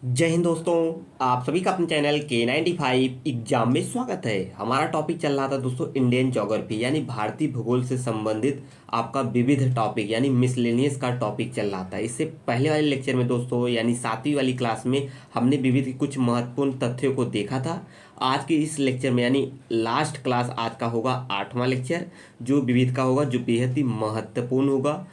जय हिंद दोस्तों। आप सभी का अपने चैनल K95 एग्जाम में स्वागत है। हमारा टॉपिक चल रहा था दोस्तों इंडियन ज्योग्राफी यानी भारतीय भूगोल से संबंधित आपका विविध टॉपिक यानी मिसलेनियस का टॉपिक चल रहा था। इससे पहले वाले लेक्चर में दोस्तों यानी 7वीं वाली क्लास में हमने विविध के कुछ महत्वपूर्ण तथ्यों को देखा था। आज के इस लेक्चर में यानी लास्ट क्लास आज का होगा 8वां लेक्चर, जो विविध का होगा, जो बेहद ही महत्वपूर्ण होगा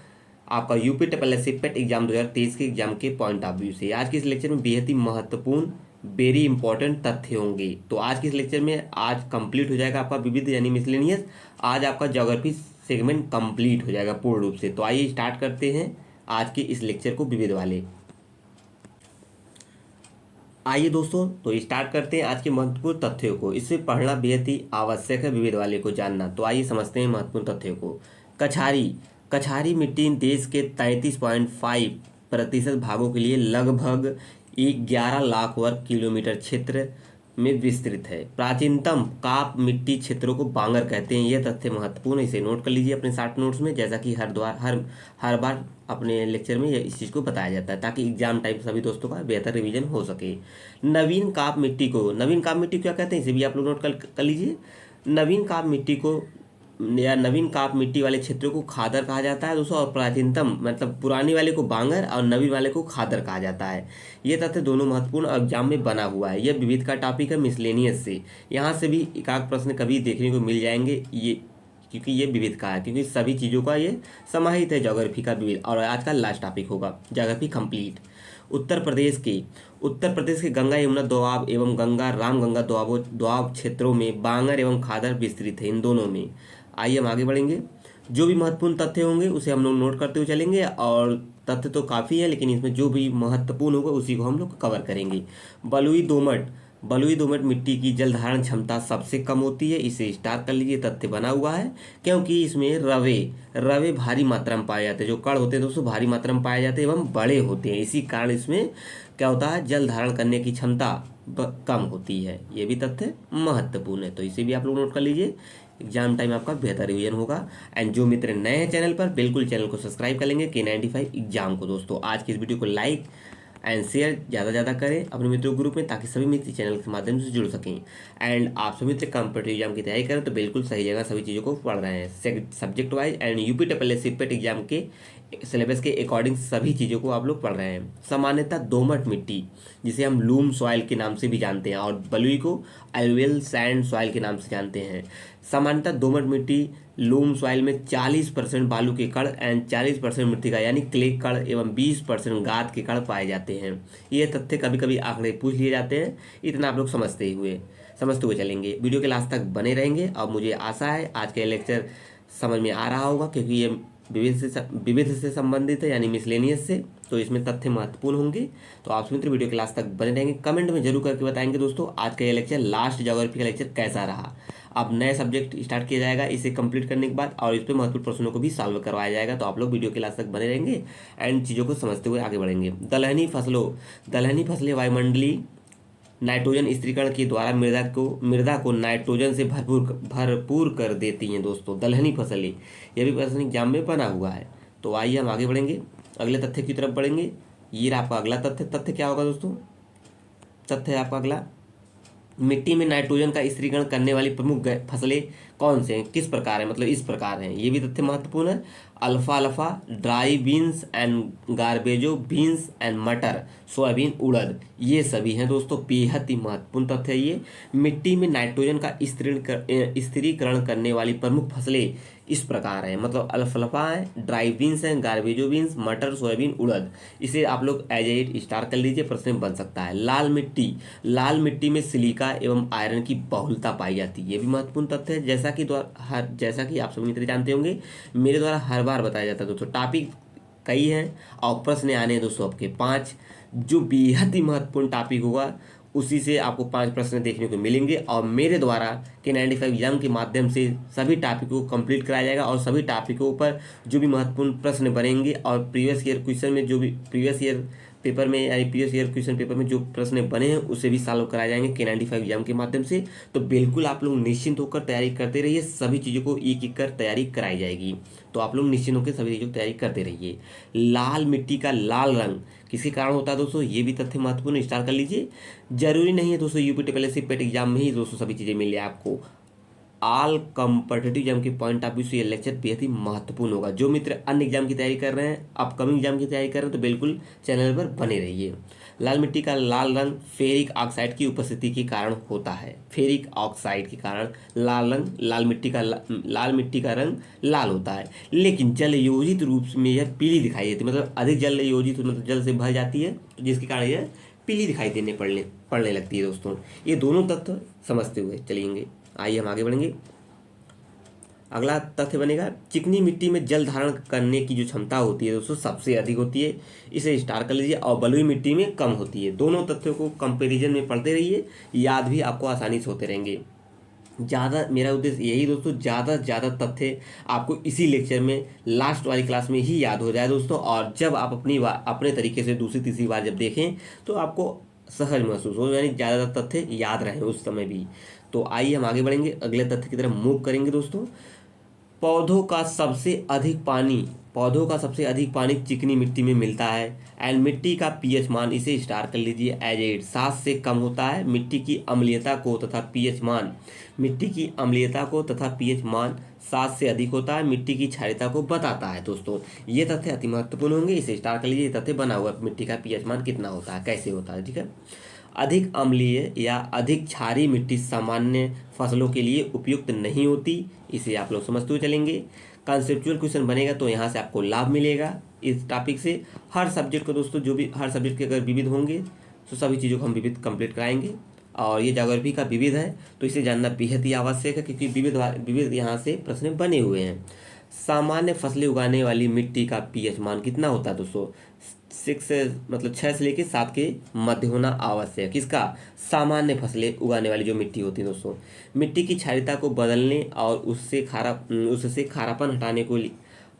आपका UP triple S C PET exam 2023 के एग्जाम के पॉइंट ऑफ व्यू से। आज के इस लेक्चर में बेहद ही महत्वपूर्ण वेरी इंपॉर्टेंट तथ्य होंगे। तो आज के इस लेक्चर में आज कंप्लीट हो जाएगा आपका विविध यानी मिसलेनियस। आज आपका ज्योग्राफी सेगमेंट कंप्लीट हो जाएगा पूर्ण रूप से। तो आइए स्टार्ट करते हैं आज के इस लेक्चर को विविध वाले। आइए दोस्तों तो स्टार्ट करते हैं आज के महत्वपूर्ण तथ्यों को। इससे पढ़ना बेहद ही आवश्यक है विविध वाले को जानना। तो आइए समझते हैं महत्वपूर्ण तथ्यों को। कछारी कछारी मिट्टी देश के 33.5% भागों के लिए लगभग 11 लाख वर्ग किलोमीटर क्षेत्र में विस्तृत है। प्राचीनतम काप मिट्टी क्षेत्रों को बांगर कहते हैं। यह तथ्य महत्वपूर्ण है, इसे नोट कर लीजिए अपने शार्ट नोट्स में, जैसा कि हर बार अपने लेक्चर में इस चीज़ को बताया जाता है ताकि एग्जाम टाइम सभी दोस्तों का बेहतर रिवीजन हो सके। नवीन काप मिट्टी नवीन काप मिट्टी क्या कहते हैं, इसे भी आप लोग नोट कर लीजिए। नवीन काप मिट्टी को या नवीन काप मिट्टी वाले क्षेत्रों को खादर कहा जाता है दोस्तों, और प्राचीनतम मतलब पुरानी वाले को बांगर और नवीन वाले को खादर कहा जाता है। ये तथ्य दोनों महत्वपूर्ण एग्जाम में बना हुआ है। यह विविध का टॉपिक है मिसलेनियस से। यहाँ से भी एक आध प्रश्न कभी देखने को मिल जाएंगे ये, क्योंकि ये विविध का है, क्योंकि सभी चीज़ों का ये समाहित है ज्योग्राफी का विविध। और आज का लास्ट टॉपिक होगा ज्योग्राफी कंप्लीट। उत्तर प्रदेश के गंगा यमुना दोआब एवं गंगा रामगंगा दोआब क्षेत्रों में बांगर एवं खादर विस्तृत है, इन दोनों में। आइए हम आगे बढ़ेंगे। जो भी महत्वपूर्ण तथ्य होंगे उसे हम लोग नोट करते हुए चलेंगे, और तथ्य तो काफ़ी है लेकिन इसमें जो भी महत्वपूर्ण होगा उसी को हम लोग कवर करेंगे। बलुई दोमट मिट्टी की जल धारण क्षमता सबसे कम होती है, इसे स्टार कर लीजिए, तथ्य बना हुआ है। क्योंकि इसमें रवे भारी मात्रा में पाए जाते हैं, जो कण होते हैं दोस्तों भारी मात्रा में पाए जाते हैं एवं बड़े होते हैं। इसी कारण इसमें क्या होता है, जल धारण करने की क्षमता कम होती है। ये भी तथ्य महत्वपूर्ण है, तो इसे भी आप लोग नोट कर लीजिए। एग्जाम टाइम आपका बेहतर रिवीजन होगा। एंड जो मित्र नए हैं चैनल पर, बिल्कुल चैनल को सब्सक्राइब कर लेंगे K95 एग्जाम को। दोस्तों आज की इस वीडियो को लाइक एंड शेयर ज़्यादा करें अपने मित्रों के ग्रुप में, ताकि सभी मित्र चैनल के माध्यम से जुड़ सकें। एंड आप सभी मित्र कॉम्पिटेटिव एग्जाम की तैयारी करें तो बिल्कुल सही जगह सभी चीज़ों को पढ़ रहे हैं। Subject wise and UP triple S C PET exam के सिलेबस के अकॉर्डिंग सभी चीज़ों को आप लोग पढ़ रहे हैं। सामान्यतः दोमट मिट्टी, जिसे हम लूम सॉइल के नाम से भी जानते हैं, और बलुई को एलुवियल सैंड सॉइल के नाम से जानते हैं। सामान्यतः दोमट मिट्टी लूम सॉइल में 40% बालू के कण एंड 40% मृतिका यानी क्ले कण एवं 20% गाद के कण पाए जाते हैं। ये तथ्य कभी कभी आंकड़े पूछ लिए जाते हैं, इतना आप लोग समझते हुए चलेंगे। वीडियो के लास्ट तक बने रहेंगे। और मुझे आशा है आज का लेक्चर समझ में आ रहा होगा, क्योंकि ये विविध से संबंधित है यानी मिसलेनियस से, तो इसमें तथ्य महत्वपूर्ण होंगे। तो आप मित्र वीडियो के लास्ट तक बने रहेंगे। कमेंट में जरूर करके बताएंगे दोस्तों आज का ये लेक्चर लास्ट ज्योग्राफी का लेक्चर कैसा रहा। अब नए सब्जेक्ट स्टार्ट किया जाएगा इसे कंप्लीट करने के बाद, और इस पर महत्वपूर्ण प्रश्नों को भी सॉल्व करवाया जाएगा। तो आप लोग वीडियो के लास्ट तक बने रहेंगे एंड चीज़ों को समझते हुए आगे बढ़ेंगे। दलहनी फसलें वायुमंडलीय नाइट्रोजन स्थिरीकरण के द्वारा मृदा को नाइट्रोजन से भरपूर कर देती हैं दोस्तों, दलहनी फसलें। यह भी प्रश्न एग्जाम में बना हुआ है। तो आइए हम आगे बढ़ेंगे, अगले तथ्य की तरफ बढ़ेंगे। ये रहा आपका अगला तथ्य क्या होगा दोस्तों, तथ्य है आपका अगला, मिट्टी में नाइट्रोजन का स्थिरीकरण करने वाली प्रमुख फसलें कौन से हैं, किस प्रकार है, मतलब इस प्रकार हैं। ये भी तथ्य महत्वपूर्ण है। Alpha dry beans and garbanzo beans and मटर सोयाबीन उड़द, ये सभी हैं दोस्तों, बेहद ही महत्वपूर्ण तथ्य है। ये मिट्टी में नाइट्रोजन का स्थिरीकरण करने वाली प्रमुख फसलें इस प्रकार हैं, मतलब अल्फा है, ड्राई बीन्स हैं, गार्बेजो बीन्स, मटर सोयाबीन उड़द। इसे आप लोग एज एट स्टार कर लीजिए, प्रश्न बन सकता है। लाल मिट्टी में सिलिका एवं आयरन की बहुलता पाई जाती है, ये भी महत्वपूर्ण तथ्य है। जैसा कि आप सभी मित्र जानते होंगे, मेरे द्वारा हर बार बताया जाता है दोस्तों। टॉपिक कई हैं और प्रश्न आने हैं दोस्तों आपके 5, जो बेहद ही महत्वपूर्ण टॉपिक होगा उसी से आपको 5 प्रश्न देखने को मिलेंगे। और मेरे द्वारा K95 एग्जाम के माध्यम से सभी टॉपिकों को कंप्लीट कराया जाएगा, और सभी टॉपिकों पर जो भी महत्वपूर्ण प्रश्न बनेंगे और प्रीवियस ईयर क्वेश्चन में जो भी प्रीवियस ईयर पेपर में यानी प्रीवियस ईयर क्वेश्चन पेपर में जो प्रश्न बने हैं उसे भी सॉल्व कराए जाएंगे K95 एग्जाम के माध्यम से। तो बिल्कुल आप लोग निश्चिंत होकर तैयारी करते रहिए, सभी चीज़ों को एक एक कर तैयारी कराई जाएगी। तो आप लोग निश्चिंत होकर सभी चीज़ों की तैयारी करते रहिए। लाल मिट्टी का लाल रंग किसके कारण होता है दोस्तों, ये भी तथ्य महत्वपूर्ण, स्टार कर लीजिए। जरूरी नहीं है दोस्तों यूपी ट्रिपल पेट एग्जाम में ही दोस्तों सभी चीज़ें मिले आपको, ऑल कॉम्पिटिटिव एग्जाम के पॉइंट ऑफ व्यू से ये लेक्चर बेहद ही महत्वपूर्ण होगा। जो मित्र अन्य एग्जाम की तैयारी कर रहे हैं, अपकमिंग एग्जाम की तैयारी कर रहे हैं, तो बिल्कुल चैनल पर बने रहिए। लाल मिट्टी का लाल रंग फेरिक ऑक्साइड की उपस्थिति के कारण होता है। फेरिक ऑक्साइड के कारण लाल रंग, लाल मिट्टी का रंग लाल होता है। लेकिन जल योजित रूप में यह पीली दिखाई देती है, मतलब अधिक जल योजित मतलब जल से भर जाती है, जिसके कारण यह पीली दिखाई देने पड़ने लगती है दोस्तों। ये दोनों तत्व समझते हुए चलेंगे। आइए हम आगे बढ़ेंगे। अगला तथ्य बनेगा चिकनी मिट्टी में जल धारण करने की जो क्षमता होती है दोस्तों सबसे अधिक होती है, इसे स्टार कर लीजिए। और बलुई मिट्टी में कम होती है। दोनों तथ्यों को कंपैरिजन में पढ़ते रहिए, याद भी आपको आसानी से होते रहेंगे। ज़्यादा मेरा उद्देश्य यही दोस्तों, ज़्यादा से ज़्यादा तथ्य आपको इसी लेक्चर में लास्ट वाली क्लास में ही याद हो जाए दोस्तों। और जब आप अपने तरीके से दूसरी तीसरी बार जब देखें तो आपको सहज महसूस हो, यानी ज़्यादातर तथ्य याद रहें उस समय भी। तो आइए हम आगे बढ़ेंगे, अगले तथ्य की तरफ मूव करेंगे दोस्तों। पौधों का सबसे अधिक पानी चिकनी मिट्टी में मिलता है। एंड मिट्टी का पीएच मान, इसे स्टार कर लीजिए, एज एट 7 से कम होता है। मिट्टी की अम्लीयता को तथा पीएच मान 7 से अधिक होता है। मिट्टी की क्षारीयता को बताता है दोस्तों। ये तथ्य अति महत्वपूर्ण होंगे, इसे स्टार कर लीजिए। ये तथ्य बना हुआ मिट्टी का पीएच मान कितना होता है, कैसे होता है, ठीक है। अधिक अम्लीय या अधिक क्षारीय मिट्टी सामान्य फसलों के लिए उपयुक्त नहीं होती, इसे आप लोग समझते हुए चलेंगे। कॉन्सेप्चुअल क्वेश्चन बनेगा तो यहाँ से आपको लाभ मिलेगा इस टॉपिक से। हर सब्जेक्ट को दोस्तों, जो भी हर सब्जेक्ट के अगर विविध होंगे तो सभी चीज़ों को हम विविध कंप्लीट कराएंगे। और ये ज्योग्राफी का विविध है तो इसे जानना बेहद ही आवश्यक है, क्योंकि विविध यहाँ से प्रश्न बने हुए हैं। सामान्य फसलें उगाने वाली मिट्टी का पीएच मान कितना होता है दोस्तों, 6 से लेकर 7 के मध्य होना आवश्यक। किसका, सामान्य फसलें उगाने वाली जो मिट्टी होती है दोस्तों। मिट्टी की क्षारीयता को बदलने और उससे खारापन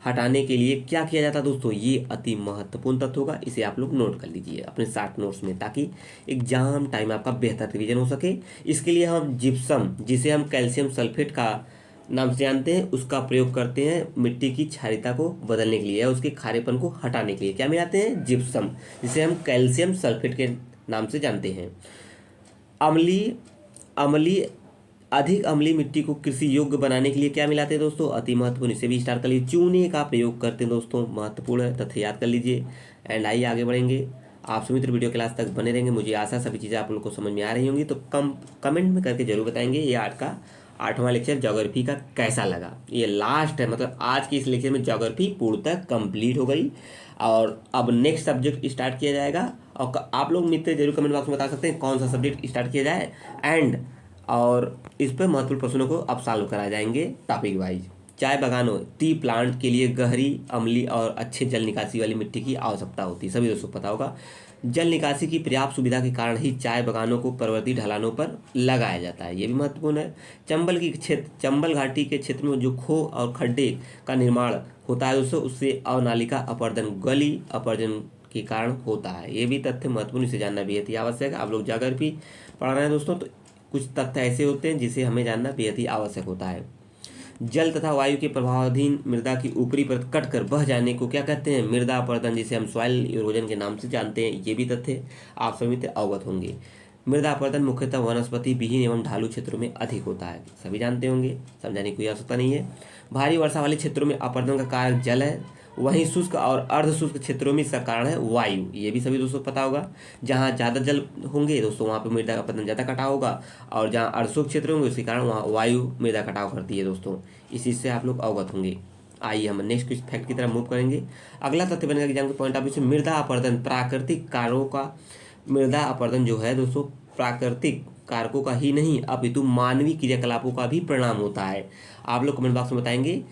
हटाने के लिए क्या किया जाता है दोस्तों, ये अति महत्वपूर्ण तथ्य होगा। इसे आप लोग नोट कर लीजिए अपने शॉर्ट नोट्स में, ताकि एग्जाम टाइम आपका बेहतर रिवीजन हो सके। इसके लिए हम जिप्सम, जिसे हम कैल्शियम सल्फेट का नाम से जानते हैं, उसका प्रयोग करते हैं मिट्टी की क्षारीयता को बदलने के लिए या उसके खारेपन को हटाने के लिए। क्या मिलाते हैं, जिप्सम, जिसे हम कैल्शियम सल्फेट के नाम से जानते हैं। अधिक अम्लीय मिट्टी को कृषि योग्य बनाने के लिए क्या मिलाते हैं दोस्तों, अति महत्वपूर्ण, इसे भी स्टार्ट कर लीजिए। चूने का प्रयोग करते हैं दोस्तों, महत्वपूर्ण है, तथ्य याद कर लीजिए। एंड आइए आगे बढ़ेंगे। आप सभी मित्र वीडियो क्लास तक बने रहेंगे, मुझे आशा सभी चीज़ें आप लोग को समझ में आ रही होंगी। तो कमेंट में करके जरूर बताएंगे ये आज का 8वां लेक्चर ज्योग्राफी का कैसा लगा। ये लास्ट है, मतलब आज की इस लेक्चर में ज्योग्राफी पूर्णतः कंप्लीट हो गई और अब नेक्स्ट सब्जेक्ट स्टार्ट किया जाएगा। और आप लोग मित्र जरूर कमेंट बॉक्स में बता सकते हैं कौन सा सब्जेक्ट स्टार्ट किया जाए, और इस पर महत्वपूर्ण प्रश्नों को अब सॉल्व कराए जाएंगे टॉपिक वाइज। चाय बागानों, टी प्लांट के लिए गहरी, अम्लीय और अच्छे जल निकासी वाली मिट्टी की आवश्यकता होती है, सभी दोस्तों पता होगा। जल निकासी की पर्याप्त सुविधा के कारण ही चाय बागानों को पर्वतीय ढलानों पर लगाया जाता है, ये भी महत्वपूर्ण है। चंबल घाटी के क्षेत्र में जो खो और खड्डे का निर्माण होता है दोस्तों, उससे अवनालिका अपरदन के कारण होता है, ये भी तथ्य महत्वपूर्ण, इसे जानना बेहद ही आवश्यक है। आप लोग ज्योग्राफी पढ़ रहे हैं दोस्तों, तो कुछ तथ्य ऐसे होते हैं जिसे हमें जानना बेहद ही आवश्यक होता है। जल तथा वायु के प्रभावाधीन मृदा की ऊपरी परत कटकर बह जाने को क्या कहते हैं, मृदा अपरदन, जिसे हम सॉइल इरोजन के नाम से जानते हैं, ये भी तथ्य आप सभी से अवगत होंगे। मृदा अपरदन मुख्यतः वनस्पति विहीन एवं ढालू क्षेत्रों में अधिक होता है, सभी जानते होंगे, समझाने की कोई आवश्यकता नहीं है। भारी वर्षा वाले क्षेत्रों में अपरदन का कारक जल है, वहीं शुष्क और अर्ध शुष्क क्षेत्रों में इसका कारण है वायु, ये भी सभी दोस्तों पता होगा। जहाँ ज़्यादा जल होंगे दोस्तों वहाँ पे मृदा का अपरदन ज़्यादा कटाव होगा, और जहाँ अर्ध शुष्क क्षेत्र होंगे उसके कारण वहाँ वायु मृदा कटाव करती है दोस्तों, इस चीज़ से आप लोग अवगत होंगे। आइए हम नेक्स्ट कुछ फैक्ट की तरफ मूव करेंगे। अगला तथ्य बनेगा एग्जाम के पॉइंट ऑफ व्यू से, मृदा अपरदन प्राकृतिक कारणों का, मृदा अपरदन जो है दोस्तों प्राकृतिक कारकों का ही नहीं अपितु मानवीय क्रियाकलापों का भी परिणाम होता है। आप लोग कमेंट बॉक्स में बताएंगे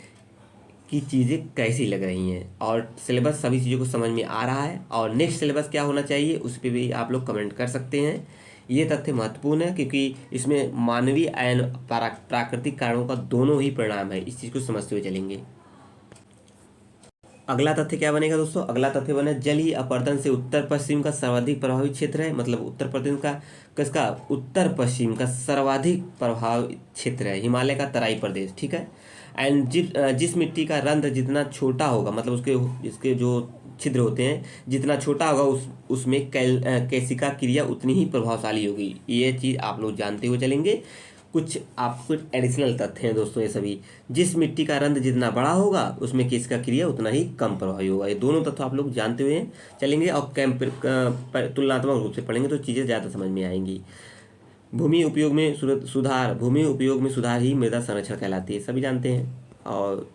कि चीज़ें कैसी लग रही हैं, और सिलेबस सभी चीज़ों को समझ में आ रहा है, और नेक्स्ट सिलेबस क्या होना चाहिए उस पर भी आप लोग कमेंट कर सकते हैं। ये तथ्य महत्वपूर्ण है क्योंकि इसमें मानवीय एवं प्राकृतिक कारणों का दोनों ही परिणाम है, इस चीज़ को समझते हुए चलेंगे। अगला तथ्य क्या बनेगा दोस्तों? अगला तथ्य बने जल ही अपरदन से उत्तर पश्चिम का सर्वाधिक प्रभावित क्षेत्र है। मतलब उत्तर प्रदेश का किसका? उत्तर पश्चिम का सर्वाधिक प्रभावित क्षेत्र है हिमालय का तराई प्रदेश, ठीक है। एंड जिस मिट्टी का रंध्र जितना छोटा होगा, मतलब उसके इसके जो छिद्र होते हैं जितना छोटा होगा उसमें कैसिका क्रिया उतनी ही प्रभावशाली होगी। ये चीज़ आप लोग जानते हुए चलेंगे। कुछ आपको एडिशनल तथ्य हैं दोस्तों ये सभी। जिस मिट्टी का रंध्र जितना बड़ा होगा उसमें कैसिका क्रिया उतना ही कम प्रभावी होगा। ये दोनों तत्व आप लोग जानते हुए चलेंगे और तुलनात्मक रूप से पढ़ेंगे तो चीज़ें ज़्यादा समझ में आएंगी। भूमि उपयोग में सुधार ही मृदा संरक्षण कहलाती है, सभी जानते हैं। और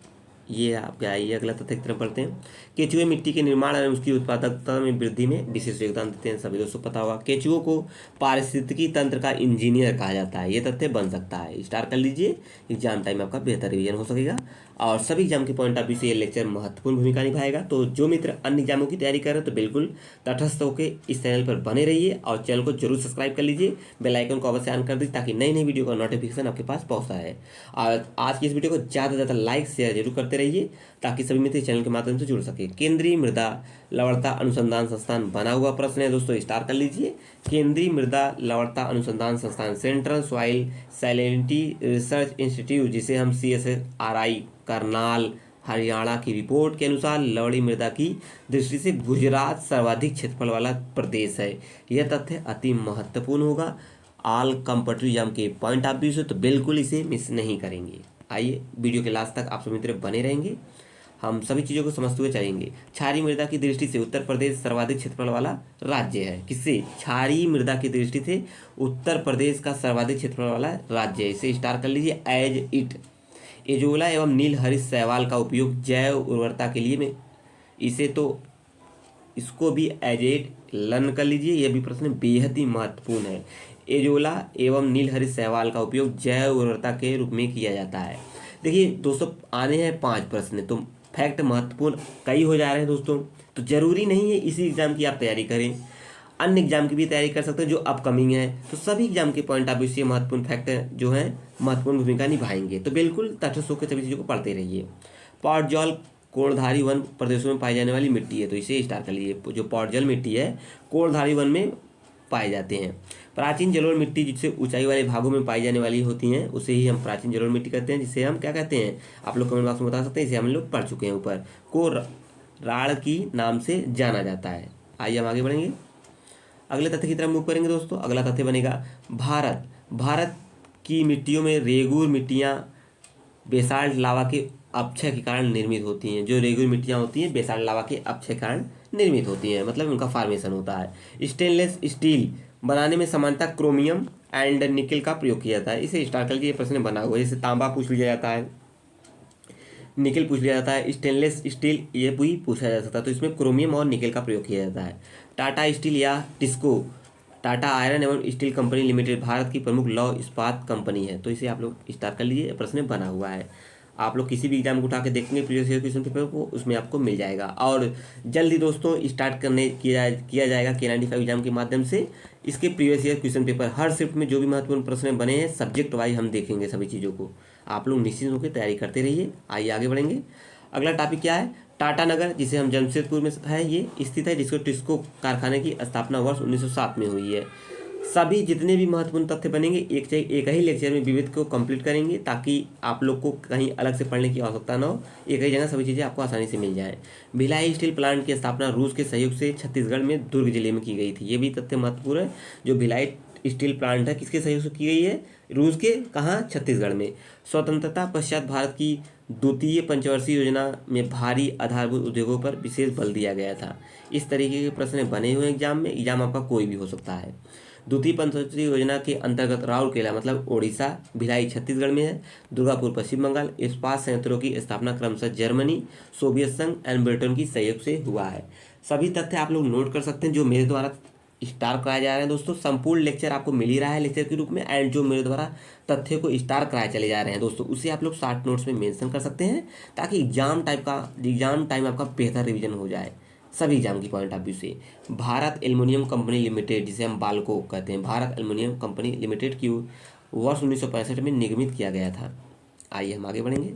ये आपके आइए अगला तथ्य की तरफ बढ़ते हैं। केचुए मिट्टी के निर्माण और उसकी उत्पादकता में वृद्धि में विशेष योगदान देते हैं, सभी दोस्तों पता होगा। केचुओं को पारिस्थितिकी तंत्र का इंजीनियर कहा जाता है, ये तथ्य बन सकता है, स्टार कर लीजिए। एग्जाम टाइम आपका बेहतर रिवीजन हो सकेगा और सभी एग्जाम के पॉइंट ऑफ व्यू से ये लेक्चर महत्वपूर्ण भूमिका निभाएगा। तो जो मित्र अन्य एग्जामों की तैयारी कर रहे हैं तो बिल्कुल तटस्थ होकर इस चैनल पर बने रहिए और चैनल को जरूर सब्सक्राइब कर लीजिए, बेल आइकन को अवश्य ऑन कर दीजिए ताकि नई नई वीडियो का नोटिफिकेशन आपके पास पहुंचता है। और आज की इस वीडियो को ज़्यादा से ज़्यादा लाइक शेयर जरूर करते रहिए ताकि सभी मित्र चैनल के माध्यम से जुड़ सके। केंद्रीय मृदा लवणता अनुसंधान संस्थान बना हुआ प्रश्न है दोस्तों, स्टार कर लीजिए। केंद्रीय मृदा लवणता अनुसंधान संस्थान, central soil salinity research institute, जिसे हम CSIR करनाल हरियाणा की रिपोर्ट के अनुसार लवणी मृदा की दृष्टि से गुजरात सर्वाधिक क्षेत्रफल वाला प्रदेश है। यह तथ्य अति महत्वपूर्ण होगा ऑल कॉम्पिटिटिव एग्जाम के पॉइंट ऑफ व्यू से, तो बिल्कुल इसे मिस नहीं करेंगे। आइए वीडियो के लास्ट तक आप सभी मित्र बने रहेंगे, हम सभी चीज़ों को समझते हुए चलेंगे। क्षारीय मृदा की दृष्टि से उत्तर प्रदेश सर्वाधिक क्षेत्रफल वाला राज्य है। किससे? क्षारीय मृदा की दृष्टि से उत्तर प्रदेश का सर्वाधिक क्षेत्रफल वाला राज्य है, इसे स्टार कर लीजिए। एज इट एजोला एवं नील हरित शैवाल का उपयोग जैव उर्वरता के लिए में इसे तो इसको भी एज इट लर्न कर लीजिए, यह भी प्रश्न बेहद ही महत्वपूर्ण है। एजोला एवं नील हरित शैवाल का उपयोग जैव उर्वरता के रूप में किया जाता है। देखिए दोस्तों आने हैं 5 प्रश्न, तो फैक्ट महत्वपूर्ण कई हो जा रहे हैं दोस्तों, तो जरूरी नहीं है इसी एग्जाम की आप तैयारी करें, अन्य एग्जाम की भी तैयारी कर सकते हैं जो अपकमिंग है। तो सभी एग्जाम के पॉइंट ऑफ व्यू से महत्वपूर्ण फैक्ट जो है महत्वपूर्ण भूमिका निभाएंगे, तो बिल्कुल तटस्थ होकर सभी चीज़ों को पढ़ते रहिए। पॉटजॉल कोणधारी वन प्रदेशों में पाई जाने वाली मिट्टी है, तो इसे स्टार कर लीजिए। जो पॉटजॉल मिट्टी है कोणधारी वन में पाए जाते हैं। प्राचीन जलोढ़ मिट्टी जिससे ऊंचाई वाले भागों में पाई जाने वाली होती हैं उसे ही हम प्राचीन जलोढ़ मिट्टी कहते हैं, जिसे हम क्या कहते हैं आप लोग कमेंट बॉक्स में बता सकते हैं, इसे हम लोग पढ़ चुके हैं ऊपर। को राड़ की नाम से जाना जाता है। आइए हम आगे बढ़ेंगे, अगले तथ्य की तरफ मूव करेंगे दोस्तों। अगला तथ्य बनेगा भारत की मिट्टियों में रेगूर मिट्टियाँ बेसाल्ट लावा के अपक्षय के कारण निर्मित होती हैं। जो रेगुलर मिट्टियाँ होती हैं बेसाल्ट लावा के अपक्षय के कारण निर्मित होती हैं, मतलब उनका फॉर्मेशन होता है। स्टेनलेस स्टील बनाने में सामान्यतः क्रोमियम एंड निकल का प्रयोग किया जाता है, इसे स्टार कर लीजिए। प्रश्न बना हुआ है, जैसे तांबा पूछ लिया जाता है, निकल पूछ लिया जाता है, स्टेनलेस स्टील ये भी पूछा जा सकता है, तो इसमें क्रोमियम और निकल का प्रयोग किया जाता है। टाटा स्टील या टिस्को टाटा आयरन एवं स्टील कंपनी लिमिटेड भारत की प्रमुख लौह इस्पात कंपनी है, तो इसे आप लोग स्टार कर लीजिए। प्रश्न बना हुआ है, आप लोग किसी भी एग्जाम को उठा के देखेंगे प्रीवियस ईयर क्वेश्चन पेपर को, उसमें आपको मिल जाएगा। और जल्दी दोस्तों स्टार्ट किया जाएगा K95 एग्जाम के माध्यम से। इसके प्रीवियस ईयर क्वेश्चन पेपर हर शिफ्ट में जो भी महत्वपूर्ण प्रश्न बने हैं सब्जेक्ट वाइज हम देखेंगे सभी चीज़ों को, आप लोग निश्चित होकर तैयारी करते रहिए। आइए आगे बढ़ेंगे, अगला टॉपिक क्या है? टाटा नगर, जिसे हम जमशेदपुर में है ये स्थित है, जिसको टिस्को कारखाने की स्थापना वर्ष 1907 में हुई है। सभी जितने भी महत्वपूर्ण तथ्य बनेंगे एक ही लेक्चर में विविध को कंप्लीट करेंगे ताकि आप लोग को कहीं अलग से पढ़ने की आवश्यकता ना हो, एक ही जगह सभी चीज़ें आपको आसानी से मिल जाए। भिलाई स्टील प्लांट की स्थापना रूस के सहयोग से छत्तीसगढ़ में दुर्ग जिले में की गई थी, ये भी तथ्य महत्वपूर्ण है। जो भिलाई स्टील प्लांट है किसके सहयोग से की गई है? रूस के, कहाँ? छत्तीसगढ़ में। स्वतंत्रता पश्चात भारत की द्वितीय पंचवर्षीय योजना में भारी आधारभूत उद्योगों पर विशेष बल दिया गया था। इस तरीके के प्रश्न बने हुए एग्जाम में, एग्जाम आपका कोई भी हो सकता है। द्वितीय पंचवर्षीय योजना के अंतर्गत राउरकेला मतलब ओडिशा, भिलाई छत्तीसगढ़ में है, दुर्गापुर पश्चिम बंगाल। इस्पात संयंत्रों की स्थापना क्रमशः जर्मनी, सोवियत संघ एंड ब्रिटेन की सहयोग से हुआ है। सभी तथ्य आप लोग नोट कर सकते हैं जो मेरे द्वारा स्टार कराए जा रहे हैं दोस्तों। संपूर्ण लेक्चर आपको मिल ही रहा है लेक्चर के रूप में, एंड जो मेरे द्वारा तथ्य को स्टार कराए चले जा रहे हैं दोस्तों, उसे आप लोग शॉर्ट नोट्स में मेंशन कर सकते हैं ताकि एग्जाम टाइम आपका बेहतर रिवीजन हो जाए सभी एग्जाम की पॉइंट ऑफ व्यू से। भारत एल्युमिनियम कंपनी लिमिटेड, जिसे हम बाल्को कहते हैं, भारत एल्युमिनियम कंपनी लिमिटेड की वर्ष 1965 में निर्मित किया गया था। आइए हम आगे बढ़ेंगे,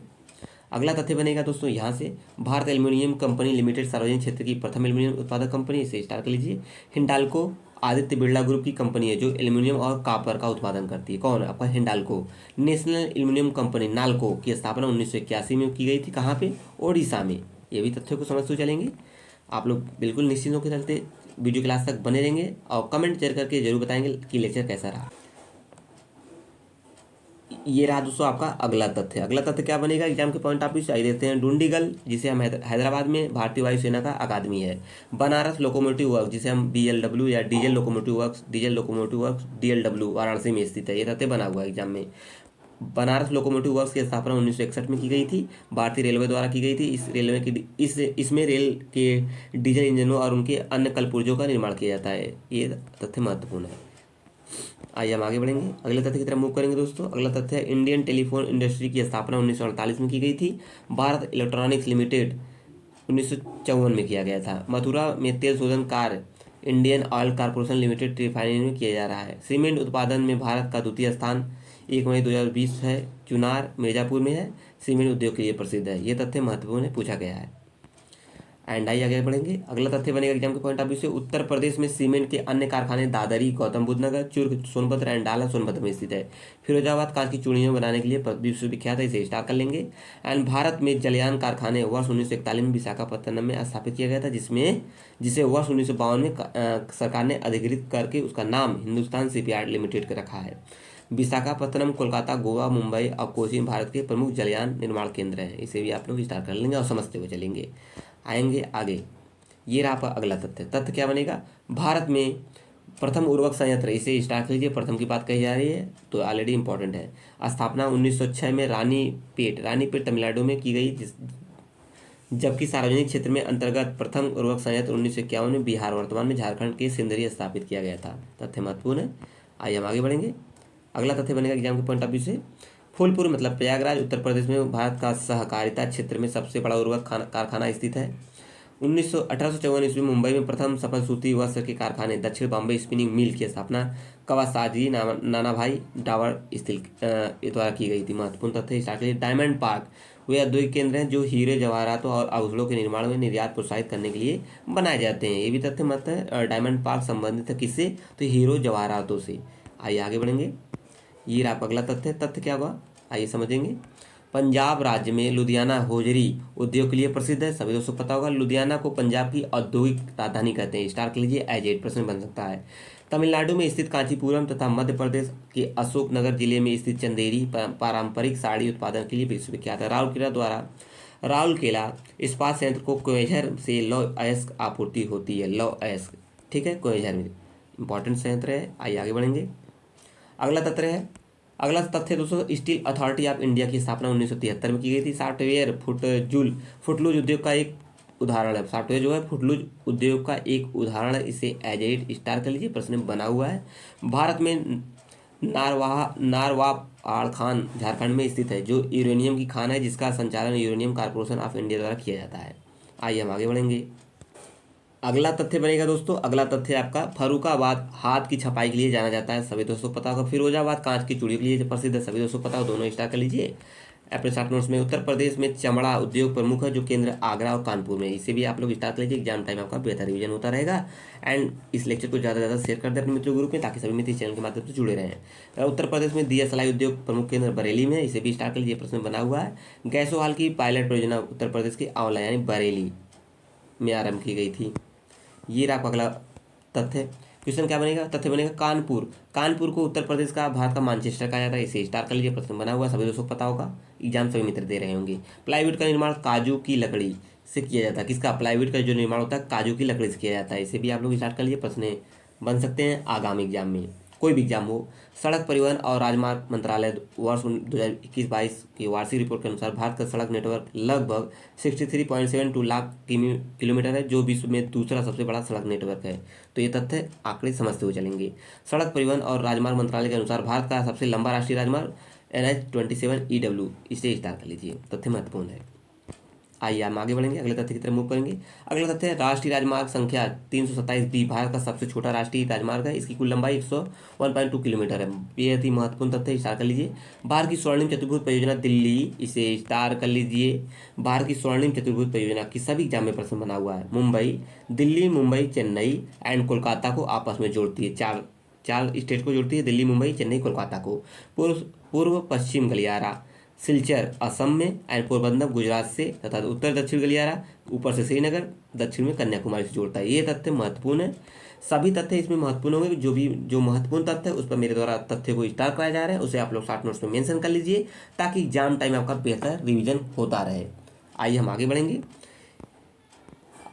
अगला तथ्य बनेगा दोस्तों यहाँ से, भारत एल्यूमिनियम कंपनी लिमिटेड सार्वजनिक क्षेत्र की प्रथम एल्यूमिनियम उत्पादक कंपनी, इसे स्टार कर लीजिए। हिंडाल्को आदित्य बिरला ग्रुप की कंपनी है जो एल्यूमिनियम और कॉपर का उत्पादन करती है। कौन? आपका Hindalco. National aluminium company NALCO की स्थापना 1981 में की गई थी। कहाँ पे? ओडिशा में। ये भी तथ्यों को समझते चलेंगे। आप लोग बिल्कुल निश्चिंत होकर चलते वीडियो क्लास तक बने रहेंगे और कमेंट शेयर करके जरूर बताएंगे कि लेक्चर कैसा रहा। ये रहा दोस्तों आपका अगला तथ्य। अगला तथ्य क्या बनेगा एग्जाम के पॉइंट ऑफ व्यू से? आई देते हैं। डुंडीगल, जिसे हम हैदराबाद में भारतीय वायुसेना का अकादमी है। बनारस लोकोमोटिव वर्क, जिसे हम BLW या diesel locomotive works DLW Varanasi में स्थित है। ये तथ्य बना हुआ है एग्जाम में। बनारस लोकोमोटिव वर्क्स की स्थापना 1961 में की गई थी, भारतीय रेलवे द्वारा की गई थी। इस रेलवे की इसमें रेल के डीजल इंजनों और उनके अन्य कलपुर्जों का निर्माण किया जाता है। ये तथ्य महत्वपूर्ण है। आइए हम आगे बढ़ेंगे, अगले तथ्य की तरफ मूव करेंगे दोस्तों। अगला तथ्य है इंडियन टेलीफोन इंडस्ट्री की स्थापना 1948 में की गई थी। भारत इलेक्ट्रॉनिक्स लिमिटेड 1954 में किया गया था। मथुरा में तेल शोधन कार्य Indian oil corporation limited refinery में किया जा रहा है। सीमेंट उत्पादन में भारत का द्वितीय स्थान 1 मई 2020 है। चुनार मिर्जापुर में है। सीमेंट उद्योग के लिए प्रसिद्ध है। ये तथ्य महत्वपूर्ण है, पूछा गया है। एंड आइए आगे बढ़ेंगे, अगला तथ्य बनेगा एग्जाम के पॉइंट ऑफ व्यू से। उत्तर प्रदेश में सीमेंट के अन्य कारखाने दादरी, गौतम बुद्ध नगर, चुर्क सोनभद्र एंड डाला सोनभद्र में स्थित है। फिरोजाबाद कांच की चूड़ियों बनाने के लिए विश्वविख्यात है, इसे स्टार कर लेंगे। एंड भारत में जलयान कारखाने वर्ष 1941 में विशाखापट्टनम में स्थापित किया गया था, जिसे वर्ष 1952 में सरकार ने अधिकृत करके उसका नाम हिंदुस्तान शिपयार्ड लिमिटेड रखा है। विशाखापट्टनम कोलकाता, गोवा, मुंबई और कोचीन भारत के प्रमुख जलयान निर्माण केंद्र हैं। इसे भी आप लोग स्टार कर लेंगे और समझते हुए चलेंगे। आएंगे आगे, ये रहा आपका अगला तथ्य क्या बनेगा? भारत में प्रथम उर्वरक संयंत्र, इसे स्टार्ट कीजिए। प्रथम की बात कही जा रही है तो ऑलरेडी इंपॉर्टेंट है। स्थापना 1906 में रानीपेट तमिलनाडु में की गई, जबकि सार्वजनिक क्षेत्र में अंतर्गत प्रथम उर्वरक संयंत्र 1951 में बिहार, वर्तमान में झारखंड के सिंदरी स्थापित किया गया था। तथ्य महत्वपूर्ण है। आइए हम आगे बढ़ेंगे, अगला तथ्य बनेगा एग्जाम के पॉइंट ऑफ व्यू से। फूलपुर मतलब प्रयागराज उत्तर प्रदेश में भारत का सहकारिता क्षेत्र में सबसे बड़ा उर्वरक कारखाना स्थित है। 1854 ईस्वी में मुंबई में प्रथम सफल सूती वस्त्र के कारखाने दक्षिण बॉम्बे स्पिनिंग मिल की स्थापना कवासाजी नानाभाई डावर स्टील द्वारा की गई थी। महत्वपूर्ण तथ्य स्टार्ट करिए। डायमंड पार्क वे औद्योगिक केंद्र हैं जो हीरे जवाहरातों और आभूषणों के निर्माण में निर्यात प्रोत्साहित करने के लिए बनाए जाते हैं। ये भी तथ्य मत है। डायमंड पार्क संबंधित है किससे? तो हीरो जवाहरातों से। आइए आगे बढ़ेंगे, ये रहा अगला तथ्य क्या होगा आइए समझेंगे। पंजाब राज्य में लुधियाना होजरी उद्योग के लिए प्रसिद्ध है। सभी दोस्तों पता होगा, लुधियाना को पंजाब की औद्योगिक राजधानी कहते हैं। स्टार कर लीजिए, एज 8 प्रश्न बन सकता है। तमिलनाडु में स्थित कांचीपुरम तथा मध्य प्रदेश के अशोकनगर जिले में स्थित चंदेरी पारंपरिक साड़ी उत्पादन के लिए विश्वविख्यात है। राउरकेला इस्पात संयंत्र को क्वेझर से लौह अयस्क आपूर्ति होती है। लौह अयस्क, ठीक है, क्वेझर में इंपॉर्टेंट संयंत्र है। आइए आगे बढ़ेंगे, अगला तथ्य दोस्तों, स्टील अथॉरिटी ऑफ इंडिया की स्थापना 1973 में की गई थी। सॉफ्टवेयर फुटलूज उद्योग का एक उदाहरण है। सॉफ्टवेयर जो है फुटलूज उद्योग का एक उदाहरण है। इसे एज 8 स्टार कर लीजिए, प्रश्न में बना हुआ है। भारत में नारवाड़ खान झारखंड में स्थित है, जो यूरेनियम की खान है, जिसका संचालन यूरेनियम कॉर्पोरेशन ऑफ इंडिया द्वारा किया जाता है। आइए हम आगे बढ़ेंगे, अगला तथ्य बनेगा दोस्तों। अगला तथ्य आपका फर्रुखाबाद हाथ की छपाई के लिए जाना जाता है। सभी दोस्तों पता होगा। फिरोजाबाद कांच की चूड़ी के लिए प्रसिद्ध है। सभी दोस्तों पता हो, दोनों स्टार कर लीजिए अपने शॉर्ट नोट्स में। उत्तर प्रदेश में चमड़ा उद्योग प्रमुख है, जो केंद्र आगरा और कानपुर में। इसे भी आप लोग स्टार कर लीजिए, एग्जाम टाइम आपका बेहतर रिवीजन होता रहेगा। एंड इस लेक्चर को ज़्यादा से ज़्यादा शेयर कर दें अपने मित्रों ग्रुप में, ताकि सभी मित्र इस चैनल के माध्यम से जुड़े रहें। उत्तर प्रदेश में दिया सलाई उद्योग प्रमुख केंद्र बरेली में। इसे भी स्टार कर लीजिए, प्रश्न बना हुआ है। गैसोहाल की पायलट परियोजना उत्तर प्रदेश के आंवला यानी बरेली में आरंभ की गई थी। ये रहा अगला तथ्य। क्वेश्चन क्या बनेगा? तथ्य बनेगा कानपुर को उत्तर प्रदेश का भारत का मानचेस्टर कहा जाता है। इसे स्टार कर लीजिए, प्रश्न बना हुआ, सभी दोस्तों पता होगा, एग्जाम सभी मित्र दे रहे होंगे। प्लाईवुड का निर्माण काजू की लकड़ी से किया जाता है। किसका? प्लाईवुड का जो निर्माण होता है काजू की लकड़ी से किया जाता है। इसे भी आप लोग स्टार्ट कर लीजिए, प्रश्न बन सकते हैं आगामी एग्जाम में, कोई भी एग्जाम हो। सड़क परिवहन और राजमार्ग मंत्रालय वर्ष 2021-22 की वार्षिक रिपोर्ट के अनुसार भारत का सड़क नेटवर्क लगभग 63.72 लाख किलोमीटर है, जो विश्व में दूसरा सबसे बड़ा सड़क नेटवर्क है। तो ये तथ्य आंकड़े समझते हुए चलेंगे। सड़क परिवहन और राजमार्ग मंत्रालय के अनुसार भारत का सबसे लंबा राष्ट्रीय राजमार्ग NH-27 EW, इसे स्टार कर लीजिए, तथ्य महत्वपूर्ण है। आइए हम आगे बढ़ेंगे, अगले तथ्य की तरफ मूव करेंगे। अगला तथ्य है राष्ट्रीय राजमार्ग संख्या 327B भारत का सबसे छोटा राष्ट्रीय राजमार्ग है। इसकी कुल लंबाई 101.2 किलोमीटर है। ये अति महत्वपूर्ण तथ्य है, स्टार कर लीजिए। भारत की स्वर्णिम चतुर्भुज परियोजना दिल्ली, इसे स्टार कर लीजिए। भारत की स्वर्णिम चतुर्भुज परियोजना की सभी एग्जाम में प्रश्न बना हुआ है। मुंबई, दिल्ली, मुंबई, चेन्नई एंड कोलकाता को आपस में जोड़ती है। चार चार स्टेट को जोड़ती है, दिल्ली, मुंबई, चेन्नई, कोलकाता को। पूर्व पूर्व पश्चिम गलियारा सिलचर असम में एंड पोरबंदर गुजरात से तथा उत्तर दक्षिण गलियारा ऊपर से श्रीनगर, दक्षिण में कन्याकुमारी से जोड़ता है। ये तथ्य महत्वपूर्ण है। सभी तथ्य इसमें महत्वपूर्ण होंगे। जो महत्वपूर्ण तथ्य है उस पर मेरे द्वारा तथ्य को स्टार कराया जा रहा है, उसे आप लोग शॉर्ट नोट्स में मेंशन कर लीजिए ताकि एग्जाम टाइम आपका बेहतर रिवीजन होता रहे। आइए हम आगे बढ़ेंगे।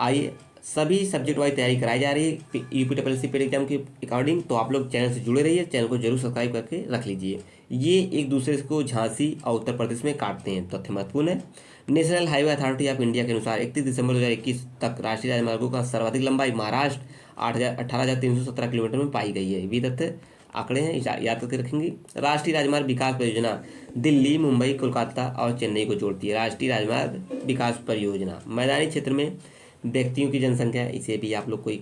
आइए, सभी सब्जेक्ट वाइज तैयारी कराई जा रही है यूपीएससी पेड एग्जाम के अकॉर्डिंग, तो आप लोग चैनल से जुड़े रहिए, चैनल को जरूर सब्सक्राइब करके रख लीजिए। ये एक दूसरे को झांसी और उत्तर प्रदेश में काटते हैं, तथ्य महत्वपूर्ण है। National highway authority of India के अनुसार 31 दिसंबर 2021 तक राष्ट्रीय राजमार्गों का सर्वाधिक लंबाई महाराष्ट्र 18,317 किलोमीटर में पाई गई है। ये तथ्य आंकड़े हैं, याद करके रखेंगे। राष्ट्रीय राजमार्ग विकास परियोजना दिल्ली, मुंबई, कोलकाता और चेन्नई को जोड़ती है। राष्ट्रीय राजमार्ग विकास परियोजना मैदानी क्षेत्र में व्यक्तियों की जनसंख्या, इसे भी आप लोग कोई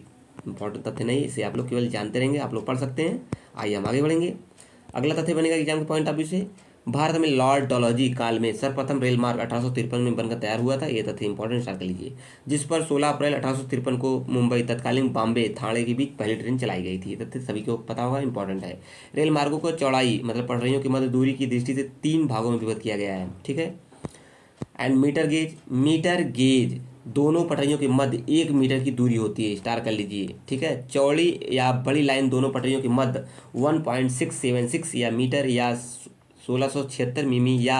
इंपॉर्टेंट तथ्य नहीं, इसे आप लोग केवल जानते रहेंगे, आप लोग पढ़ सकते हैं। आइए हम आगे बढ़ेंगे। अगला तथ्य बनेगा एग्जाम के पॉइंट ऑफ व्यू से, भारत में लॉर्ड डलहौजी काल में सर्वप्रथम रेल मार्ग 1853 में बनकर तैयार हुआ था। ये तथ्य इंपॉर्टेंट स्टार कर लीजिए, जिस पर 16 अप्रैल 1853 को मुंबई तत्कालीन बॉम्बे थाने के बीच पहली ट्रेन चलाई गई थी। ये तथ्य सभी को पता होगा, इंपॉर्टेंट है। रेल मार्गों को चौड़ाई मतलब पटरियों की मध्य दूरी की दृष्टि से 3 भागों में विभक्त किया गया है, ठीक है। एंड मीटर गेज दोनों पटरियों के मध्य 1 मीटर की दूरी होती है, स्टार कर लीजिए, ठीक है। चौड़ी या बड़ी लाइन दोनों पटरियों के मध्य 1.676 या मीटर या 1676 मिमी या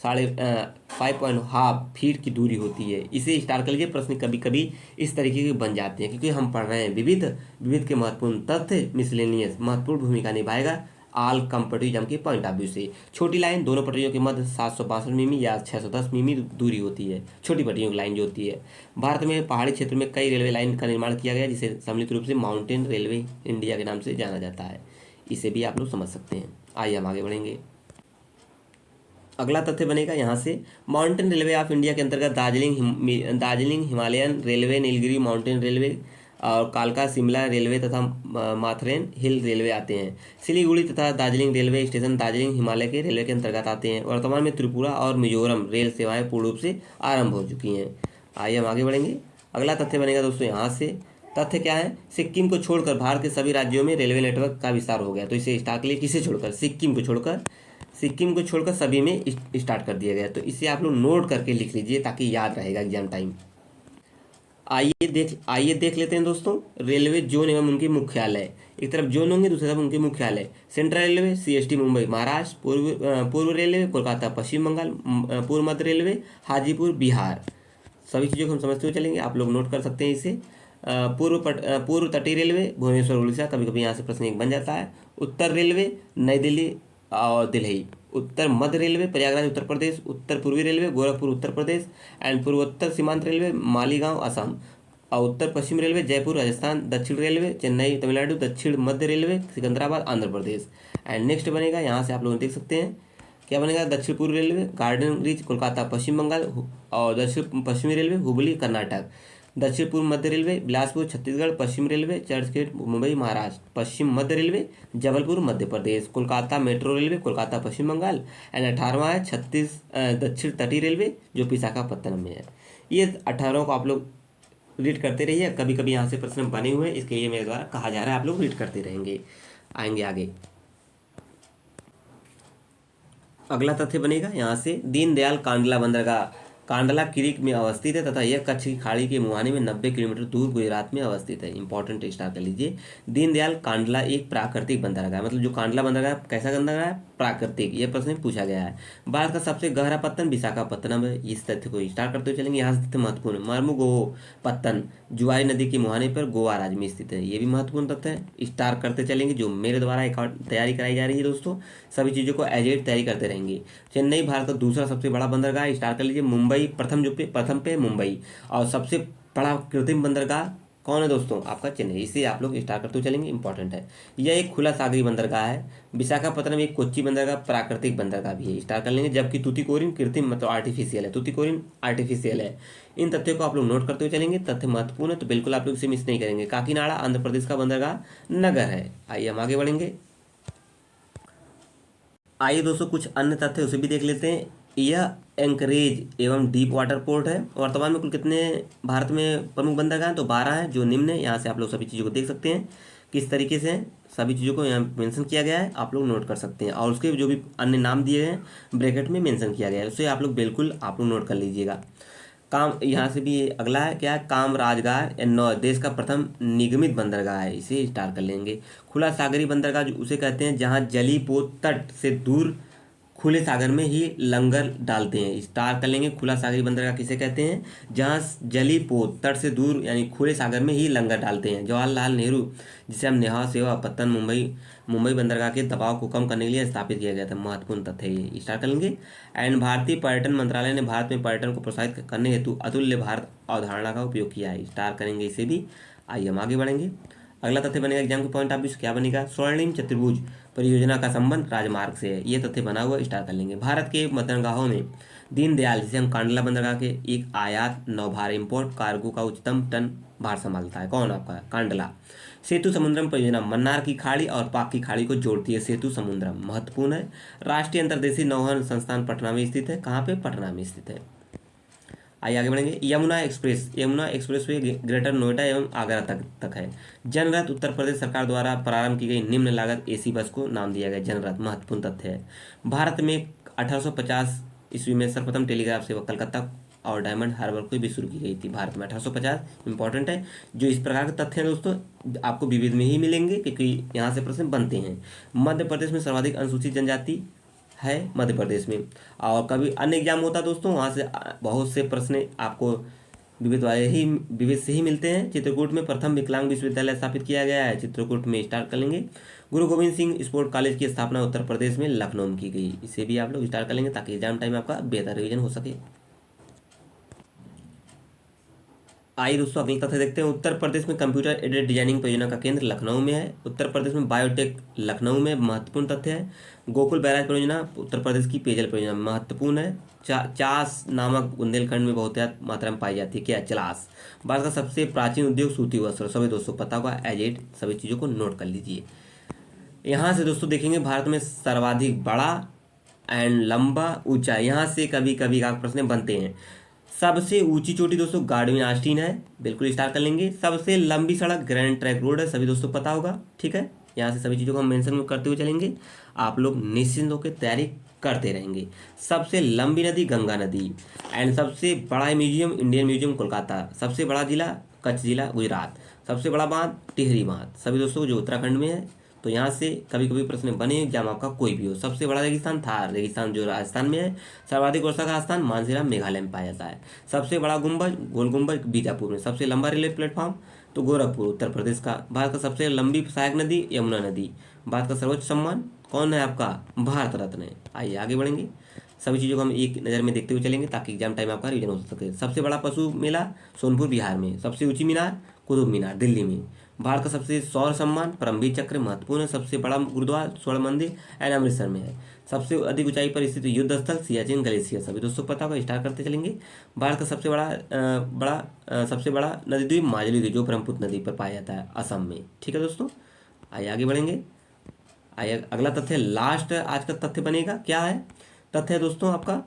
5.5 फीट की दूरी होती है। इसे स्टार कर लीजिए। प्रश्न कभी कभी इस तरीके के बन जाते हैं क्योंकि हम पढ़ रहे हैं विविध के महत्वपूर्ण तथ्य मिसलेनियस महत्वपूर्ण भूमिका निभाएगा ऑल कंपेटिव के पॉइंट ऑफ व्यू से। छोटी लाइन दोनों पटरियों के मध्य 762 मिमी या 610 मिमी दूरी होती है, छोटी पटरियों की लाइन जो होती है। भारत में पहाड़ी क्षेत्र में कई रेलवे लाइन का निर्माण किया गया जिसे सम्मिलित रूप से माउंटेन रेलवे इंडिया के नाम से जाना जाता है। इसे भी आप लोग समझ सकते हैं। आइए हम आगे बढ़ेंगे। अगला तथ्य बनेगा यहाँ से, माउंटेन रेलवे ऑफ इंडिया के अंतर्गत Darjeeling Himalayan railway, Nilgiri mountain railway और कालका शिमला रेलवे तथा माथेरन हिल रेलवे आते हैं। सिलीगुड़ी तथा दार्जिलिंग रेलवे स्टेशन दार्जिलिंग हिमालय के रेलवे के अंतर्गत आते हैं। वर्तमान में त्रिपुरा और मिजोरम रेल सेवाएं पूर्ण रूप से आरंभ हो चुकी हैं। आइए हम आगे बढ़ेंगे। अगला तथ्य बनेगा दोस्तों यहाँ से, तथ्य क्या है, सिक्किम को छोड़कर भारत के सभी राज्यों में रेलवे नेटवर्क का विस्तार हो गया। तो इसे स्टार्ट के लिए किसे छोड़कर, सिक्किम को छोड़कर सभी में स्टार्ट कर दिया गया। तो इसे आप लोग नोट करके लिख लीजिए ताकि याद रहेगा एग्जाम टाइम। आइए देख लेते हैं दोस्तों रेलवे जोन एवं उनके मुख्यालय। एक तरफ जोन होंगे, दूसरी तरफ उनके मुख्यालय। Central railway CST Mumbai Maharashtra, पूर्व रेलवे कोलकाता पश्चिम बंगाल, पूर्व मध्य रेलवे हाजीपुर बिहार। सभी चीज़ों को हम समझते हुए चलेंगे, आप लोग नोट कर सकते हैं इसे। पूर्व तटीय रेलवे भुवनेश्वर उड़ीसा, कभी कभी यहाँ से प्रश्न एक बन जाता है। उत्तर रेलवे नई दिल्ली और दिल्ली। उत्तर मध्य रेलवे प्रयागराज उत्तर प्रदेश। उत्तर पूर्वी रेलवे गोरखपुर उत्तर प्रदेश एंड पूर्वोत्तर सीमांत रेलवे मालीगांव असम। और उत्तर पश्चिम रेलवे जयपुर राजस्थान। दक्षिण रेलवे चेन्नई तमिलनाडु। दक्षिण मध्य railway Secunderabad Andhra Pradesh. And next बनेगा यहाँ से आप लोग देख सकते हैं क्या बनेगा, दक्षिण पूर्व रेलवे गार्डन रीच कोलकाता पश्चिम बंगाल और दक्षिण पश्चिमी रेलवे हुबली कर्नाटक। दक्षिण पूर्व मध्य रेलवे बिलासपुर छत्तीसगढ़। पश्चिम रेलवे चर्चगेट मुंबई महाराष्ट्र। पश्चिम मध्य railway Jabalpur Madhya Pradesh. Kolkata metro railway Kolkata Paschim Bengal. And 18वां है दक्षिण तटीय रेलवे जो विशाखापत्तनम में है। ये 18 को आप लोग रीड करते रहिए, कभी कभी यहाँ से प्रश्न बने हुए हैं, इसके लिए मेरे द्वारा कहा जा रहा है आप लोग रीड करते रहेंगे। आएंगे आगे। अगला तथ्य बनेगा यहाँ से, दीनदयाल कांडला बंदरगाह कांडला क्रीक में अवस्थित है तथा यह कच्छ की खाड़ी के मुहाने में 90 किलोमीटर दूर गुजरात में अवस्थित है। इंपॉर्टेंट स्टार कर लीजिए। दीनदयाल कांडला एक प्राकृतिक बंदरगाह है, मतलब जो कांडला बंदरगाह कैसा बंदरगाह है, प्राकृतिक। यह प्रश्न में पूछा गया है। भारत का सबसे गहरा पत्तन विशाखापत्तनम है। इस तथ्य को स्टार करते हुए चलेंगे। यहाँ से तथ्य महत्वपूर्ण है, मर्मुगोहो पत्तन जुआरी नदी के मुहाने पर गोवा राज्य में स्थित है। ये भी महत्वपूर्ण तथ्य है, स्टार करते चलेंगे। जो मेरे द्वारा तैयारी कराई जा रही है दोस्तों, सभी चीज़ों को एज तैयारी करते रहेंगे। चेन्नई भारत का दूसरा सबसे बड़ा बंदरगाह है, स्टार कर लीजिए। मुंबई प्रथम पे मुंबई। और सबसे बड़ा कृत्रिम बंदरगाह कौन है दोस्तों? आपका चेन्नई। इसे आप लोग स्टार्ट करते हुए चलेंगे, इंपॉर्टेंट है। यह एक खुला सागरी बंदरगाह है। विशाखापत्तनम एक कोच्चि बंदरगाह प्राकृतिक बंदरगाह भी है, स्टार्ट कर लेंगे। जबकि तूतीकोरिन कृत्रिम मतलब आर्टिफिशियल है, तूतीकोरिन आर्टिफिशियल है। इन तथ्यों को आप लोग नोट करते हुए चलेंगे, तथ्य महत्वपूर्ण है तो बिल्कुल आप लोग इसे मिस नहीं करेंगे। काकीनाडा आंध्र प्रदेश का बंदरगाह नगर है। आइए हम आगे बढ़ेंगे। आइए दोस्तों कुछ अन्य तथ्य उसे भी देख लेते हैं। यह एंकरेज एवं डीप वाटर पोर्ट है। वर्तमान में कुल कितने भारत में प्रमुख बंदरगाह हैं? तो 12 हैं, जो निम्न है। यहाँ से आप लोग सभी चीज़ों को देख सकते हैं किस तरीके से हैं। सभी चीज़ों को यहाँ मेंशन किया गया है, आप लोग नोट कर सकते हैं। और उसके जो भी अन्य नाम दिए गए हैं ब्रैकेट में मेंशन किया गया है, उसे आप लोग बिल्कुल आप लोग नोट कर लीजिएगा। काम यहाँ से भी अगला है क्या है? कामराजगार एन्नौर देश का प्रथम निगमित बंदरगाह है, इसे स्टार कर लेंगे। खुला सागरी बंदरगाह जो उसे कहते हैं जहाँ जली पोत तट से दूर खुले सागर में ही लंगर डालते हैं, स्टार कर लेंगे। खुला सागरी बंदरगाह किसे कहते हैं? जहाँ जली पोत तट से दूर यानी खुले सागर में ही लंगर डालते हैं। जवाहरलाल नेहरू, जिसे हम नेहा सेवा पत्तन मुंबई बंदरगाह के दबाव को कम करने के लिए स्थापित किया गया था। महत्वपूर्ण तथ्य ये स्टार कर लेंगे। एंड भारतीय पर्यटन मंत्रालय ने भारत में पर्यटन को प्रोत्साहित करने हेतु अतुल्य भारत अवधारणा का उपयोग किया है, स्टार करेंगे इसे भी। आइए हम आगे बढ़ेंगे। अगला तथ्य बनेगा एग्जाम के पॉइंट ऑफ व्यू से क्या बनेगा? स्वर्णिम चतुर्भुज परियोजना का संबंध राजमार्ग से है, ये तथ्य बना हुआ स्टार कर लेंगे। भारत के बंदरगाहों में दीनदयाल, जिसे हम कांडला बंदरगाह के एक आयात नौभार इंपोर्ट कार्गो का उच्चतम टन भार संभालता है। कौन? आपका कांडला। सेतु समुद्रम परियोजना मन्नार की खाड़ी और पाक की खाड़ी को जोड़ती है। सेतु समुद्रम महत्वपूर्ण है। राष्ट्रीय अंतर्देशीय नौवहन संस्थान पटना में स्थित है। कहाँ पे? पटना में स्थित है। आइए आगे बढ़ेंगे। Yamuna express way greater Noida एवं आगरा तक है। जनरथ उत्तर प्रदेश सरकार द्वारा प्रारंभ की गई निम्न लागत एसी बस को नाम दिया गया जनरथ। महत्वपूर्ण तथ्य है। भारत में 1850 ईस्वी में सर्वप्रथम टेलीग्राफ सेवा कलकत्ता और डायमंड हार्बर को भी शुरू की गई थी भारत में 1850। इंपॉर्टेंट है। जो इस प्रकार के तथ्य हैं दोस्तों आपको विविध में ही मिलेंगे, क्योंकि यहाँ से प्रश्न बनते हैं। मध्य प्रदेश में सर्वाधिक अनुसूचित जनजाति है मध्य प्रदेश में। और कभी अन्य एग्जाम होता है दोस्तों, वहाँ से बहुत से प्रश्न आपको विविध से ही मिलते हैं। चित्रकूट में प्रथम विकलांग विश्वविद्यालय स्थापित किया गया है, चित्रकूट में स्टार्ट कर लेंगे। गुरु गोविंद सिंह स्पोर्ट कॉलेज की स्थापना उत्तर प्रदेश में लखनऊ में की गई, इसे भी आप लोग स्टार्ट कर लेंगे ताकि एग्जाम टाइम आपका बेहतर रिवीजन हो सके। आइए दोस्तों अगले तथ्य देखते हैं। उत्तर प्रदेश में कंप्यूटर एडेड डिजाइनिंग परियोजना का केंद्र लखनऊ में है। उत्तर प्रदेश में बायोटेक लखनऊ में महत्वपूर्ण तथ्य है। गोकुल बैराज परियोजना उत्तर प्रदेश की पेयजल परियोजना महत्वपूर्ण है। चास नामक बुंदेलखंड में बहुत मात्रा में पाई जाती है। क्या? चलास। भारत का सबसे प्राचीन उद्योग सूती वस्त्र, सभी दोस्तों पता होगा एज एट, सभी चीज़ों को नोट कर लीजिए। यहाँ से दोस्तों देखेंगे भारत में सर्वाधिक बड़ा एंड लंबा ऊंचा, यहाँ से कभी कभी का प्रश्न बनते हैं। सबसे ऊंची चोटी दोस्तों गार्डविन आस्टीन है, बिल्कुल स्टार कर लेंगे। सबसे लंबी सड़क ग्रैंड ट्रैंक रोड है, सभी दोस्तों पता होगा। ठीक है, यहाँ से सभी चीज़ों को हम मेंशन करते हुए चलेंगे, आप लोग निश्चिंत होकर तैयारी करते रहेंगे। सबसे लंबी नदी गंगा नदी। एंड सबसे बड़ा म्यूजियम इंडियन म्यूजियम कोलकाता। सबसे बड़ा जिला कच्छ जिला गुजरात। सबसे बड़ा बांध टिहरी बांध, सभी दोस्तों जो उत्तराखंड में है। तो यहाँ से कभी कभी प्रश्न बने एग्जाम आपका कोई भी हो। सबसे बड़ा रेगिस्तान थार रेगिस्तान जो राजस्थान में है। सर्वाधिक वर्षा का स्थान मानसेरा मेघालय में पाया जाता है। सबसे बड़ा गुंबज गोल गुंबज बीजापुर में। सबसे लंबा रेलवे प्लेटफॉर्म तो गोरखपुर उत्तर प्रदेश का। भारत का सबसे लंबी सहायक नदी यमुना नदी। भारत का सर्वोच्च सम्मान कौन है? आपका भारत रत्न है। आइए आगे बढ़ेंगे, सभी चीज़ों को हम एक नज़र में देखते हुए चलेंगे ताकि एग्जाम टाइम आपका रिवीजन हो सके। सबसे बड़ा पशु मेला सोनपुर बिहार में। सबसे ऊंची मीनार कुतुब मीनार दिल्ली में। भारत का सबसे सौर सम्मान परमवीर चक्र महत्वपूर्ण है। सबसे बड़ा गुरुद्वारा स्वर्ण मंदिर एंड अमृतसर में है। सबसे अधिक ऊंचाई पर स्थित युद्ध स्थल सियाचिन ग्लेशियर, सभी दोस्तों पता होगा, स्टार करते चलेंगे। भारत का सबसे बड़ा नदी द्वीप माजुली द्वीप जो ब्रह्मपुत्र नदी पर पाया जाता है असम में। ठीक है दोस्तों, आइए आगे बढ़ेंगे। आइए अगला तथ्य लास्ट आज का तथ्य बनेगा। क्या है तथ्य है दोस्तों आपका?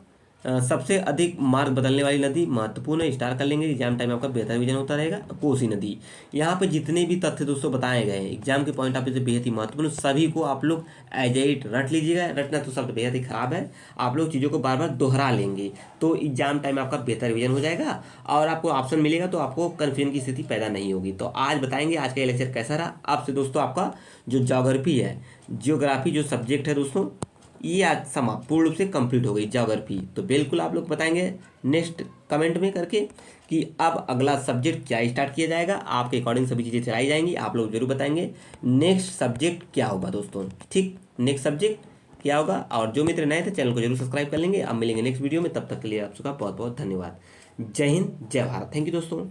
सबसे अधिक मार्ग बदलने वाली नदी महत्वपूर्ण है, स्टार कर लेंगे। एग्जाम टाइम आपका बेहतर विजन होता रहेगा। कोसी नदी। यहाँ पे जितने भी तथ्य दोस्तों बताए गए हैं एग्जाम के पॉइंट ऑफ व्यू से बेहद ही महत्वपूर्ण, सभी को आप लोग एज इट रट लीजिएगा। रटना तो शब्द बेहद ही खराब है, आप लोग चीज़ों को बार बार दोहरा लेंगे तो एग्जाम टाइम आपका बेहतर विजन हो जाएगा और आपको ऑप्शन मिलेगा तो आपको कन्फ्यूजन की स्थिति पैदा नहीं होगी। तो आज बताएंगे आज का लेक्चर कैसा रहा। आपसे दोस्तों आपका जो ज्योग्राफी है, जियोग्राफी जो सब्जेक्ट है दोस्तों, ये आज समाप्त पूर्ण रूप से कंप्लीट हो गई ज्योग्राफी। तो बिल्कुल आप लोग बताएंगे नेक्स्ट कमेंट में करके कि अब अगला सब्जेक्ट क्या स्टार्ट किया जाएगा। आपके अकॉर्डिंग सभी चीज़ें चलाई जाएंगी, आप लोग जरूर बताएंगे नेक्स्ट सब्जेक्ट क्या होगा दोस्तों। ठीक, नेक्स्ट सब्जेक्ट क्या होगा। और जो मित्र नए थे चैनल को जरूर सब्सक्राइब कर लेंगे। अब मिलेंगे नेक्स्ट वीडियो में, तब तक के लिए आप सबका बहुत बहुत धन्यवाद। जय हिंद जय भारत। थैंक यू दोस्तों।